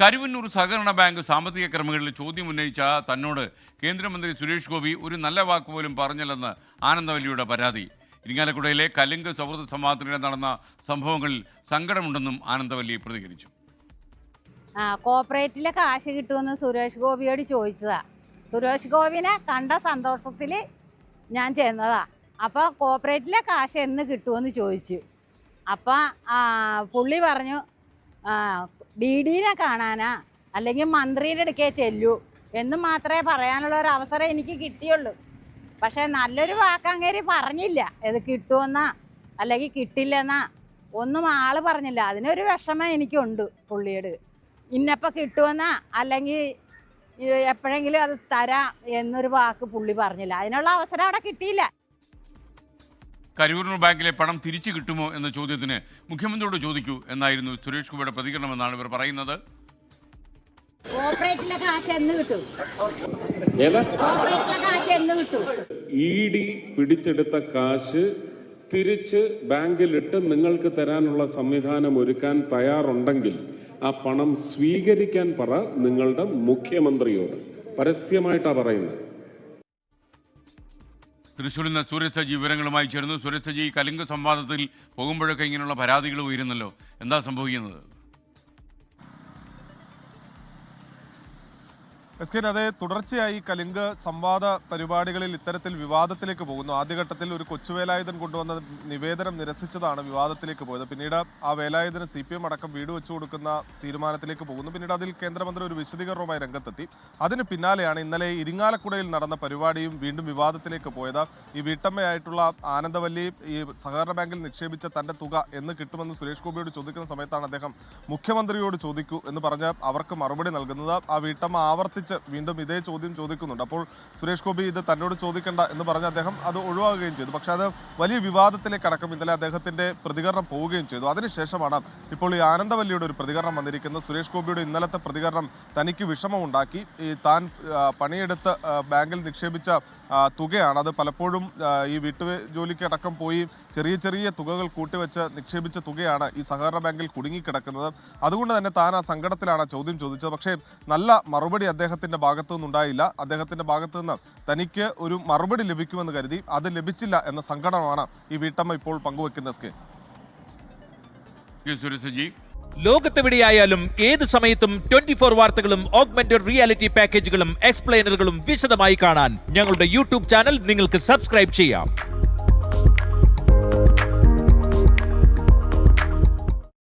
കരുവന്നൂർ സഹകരണ ബാങ്ക് സാമ്പത്തിക ക്രമങ്ങളിൽ ചോദ്യം ഉന്നയിച്ച തന്നോട് കേന്ദ്രമന്ത്രി സുരേഷ് ഗോപി ഒരു നല്ല വാക്ക് പോലും പറഞ്ഞില്ലെന്ന് ആനന്ദവല്ലിയുടെ പരാതി. ഇരിങ്ങാലക്കുടയിലെ കലിംഗ് സൗഹൃദ സമാജത്തിനിടെ നടന്ന സംഭവങ്ങളിൽ സങ്കടമുണ്ടെന്നും ആനന്ദവല്ലി പ്രതികരിച്ചു. കോർപ്പറേറ്റിലെ കാശ് കിട്ടുമെന്ന് സുരേഷ് ഗോപിയോട് ചോദിച്ചതാ. സുരേഷ് ഗോപിനെ കണ്ട സന്തോഷത്തിൽ ഞാൻ ചെന്നതാ. അപ്പോൾ കോർപ്പറേറ്റിലെ കാശ് എന്ന് കിട്ടുമെന്ന് ചോദിച്ചു. അപ്പം പുള്ളി പറഞ്ഞു DD-നെ കാണാനാ അല്ലെങ്കിൽ മന്ത്രിയുടെ അടുക്കേ ചെല്ലൂ എന്ന് മാത്രമേ പറയാനുള്ള ഒരു അവസരം എനിക്ക് കിട്ടിയുള്ളൂ. പക്ഷേ നല്ലൊരു വാക്കങ്ങേരി പറഞ്ഞില്ല. ഇത് കിട്ടുമെന്നാ അല്ലെങ്കിൽ കിട്ടില്ലെന്നാ ഒന്നും ആള് പറഞ്ഞില്ല. അതിനൊരു വിഷമം എനിക്കുണ്ട് പുള്ളിയോട്. ഇന്നപ്പോൾ കിട്ടുമെന്നാ അല്ലെങ്കിൽ എപ്പോഴെങ്കിലും അത് തരാം എന്നൊരു വാക്ക് പുള്ളി പറഞ്ഞില്ല. അതിനുള്ള അവസരം അവിടെ കിട്ടിയില്ല. കരുവന്നൂർ ബാങ്കിലെ പണം തിരിച്ചു കിട്ടുമോ എന്ന ചോദ്യത്തിന് മുഖ്യമന്ത്രിയോട് ചോദിക്കൂ എന്നായിരുന്നു സുരേഷ് ഗോപിയുടെ പ്രതികരണമെന്നാണ് ഇവർ പറയുന്നത്. കോർപ്പറേറ്റിലെ കാശ് എന്ന് കിട്ടും? കോർപ്പറേറ്റിലെ കാശ് എന്ന് കിട്ടും? ED പിടിച്ചെടുത്ത കാശ് തിരിച്ച് ബാങ്കിലിട്ട് നിങ്ങൾക്ക് തരാനുള്ള സംവിധാനം ഒരുക്കാൻ തയ്യാറുണ്ടെങ്കിൽ ആ പണം സ്വീകരിക്കാൻ പറ നിങ്ങളുടെ മുഖ്യമന്ത്രിയോട്. പരസ്യമായിട്ടാണ് പറയുന്നത്. തൃശ്ശൂരിൽ നിന്ന് സൂരജ് സജി വിവരങ്ങളുമായി ചേർന്നു. സൂരജ് സജി, കലിംഗ് സംവാദത്തിൽ പോകുമ്പോഴൊക്കെ ഇങ്ങനെയുള്ള പരാതികൾ ഉയരുന്നല്ലോ, എന്താ സംഭവിക്കുന്നത്? അതെ, തുടർച്ചയായി കലിംഗ് സംവാദ പരിപാടികളിൽ ഇത്തരത്തിൽ വിവാദത്തിലേക്ക് പോകുന്നു. ആദ്യഘട്ടത്തിൽ ഒരു കൊച്ചുവേലായുധൻ കൊണ്ടുവന്ന നിവേദനം നിരസിച്ചതാണ് വിവാദത്തിലേക്ക് പോയത്. പിന്നീട് ആ വേലായുധന് CPM അടക്കം വീട് വെച്ചു കൊടുക്കുന്ന തീരുമാനത്തിലേക്ക് പോകുന്നു. പിന്നീട് അതിൽ കേന്ദ്രമന്ത്രി ഒരു വിശദീകരണവുമായി രംഗത്തെത്തി. അതിന് പിന്നാലെയാണ് ഇന്നലെ ഇരിങ്ങാലക്കുടയിൽ നടന്ന പരിപാടിയും വീണ്ടും വിവാദത്തിലേക്ക് പോയത്. ഈ വീട്ടമ്മയായിട്ടുള്ള ആനന്ദവല്ലി ഈ സഹകരണ ബാങ്കിൽ നിക്ഷേപിച്ച തന്റെ തുക എന്ന് കിട്ടുമെന്ന് സുരേഷ് ഗോപിയോട് ചോദിക്കുന്ന സമയത്താണ് അദ്ദേഹം മുഖ്യമന്ത്രിയോട് ചോദിക്കൂ എന്ന് പറഞ്ഞ് അവർക്ക് മറുപടി നൽകുന്നത്. ആ വീട്ടമ്മ ആവർത്തിച്ച് വീണ്ടും ഇതേ ചോദ്യം ചോദിക്കുന്നുണ്ട്. അപ്പോൾ സുരേഷ് ഗോപി ഇത് തന്നോട് ചോദിക്കേണ്ട എന്ന് പറഞ്ഞ് അദ്ദേഹം അത് ഒഴിവാക്കുകയും ചെയ്തു. പക്ഷേ അത് വലിയ വിവാദത്തിലേക്ക് അടക്കം ഇന്നലെ അദ്ദേഹത്തിന്റെ പ്രതികരണം പോവുകയും ചെയ്തു. അതിനുശേഷമാണ് ഇപ്പോൾ ഈ ആനന്ദവല്ലിയുടെ ഒരു പ്രതികരണം വന്നിരിക്കുന്നത്. സുരേഷ് ഗോപിയുടെ ഇന്നലത്തെ പ്രതികരണം തനിക്ക് വിഷമമുണ്ടാക്കി. ഈ താൻ പണിയെടുത്ത് ബാങ്കിൽ നിക്ഷേപിച്ച തുകയാണ്, അത് പലപ്പോഴും ഈ വീട്ടുജോലിക്ക് അടക്കം പോയി ചെറിയ ചെറിയ തുകകൾ കൂട്ടിവെച്ച് നിക്ഷേപിച്ച തുകയാണ് ഈ സഹകരണ ബാങ്കിൽ കുടുങ്ങിക്കിടക്കുന്നത്. അതുകൊണ്ട് തന്നെ താൻ ആ സങ്കടത്തിലാണ് ചോദ്യം ചോദിച്ചത്. പക്ഷേ നല്ല മറുപടി അദ്ദേഹത്തിന്റെ ഭാഗത്തു നിന്നുണ്ടായില്ല. അദ്ദേഹത്തിന്റെ ഭാഗത്തു നിന്ന് തനിക്ക് ഒരു മറുപടി ലഭിക്കുമെന്ന് കരുതി, അത് ലഭിച്ചില്ല എന്ന സങ്കടമാണ് ഈ വീട്ടമ്മ ഇപ്പോൾ പങ്കുവെക്കുന്നത്. ലോകത്തെവിടെയായാലും ഏത് സമയത്തും 24 വാർത്തകളും ഓഗ്മെന്റഡ് റിയാലിറ്റി പാക്കേജുകളും എക്സ്പ്ലെയിനറുകളും വിശദമായി കാണാൻ ഞങ്ങളുടെ YouTube ചാനൽ നിങ്ങൾക്ക് സബ്സ്ക്രൈബ് ചെയ്യാം.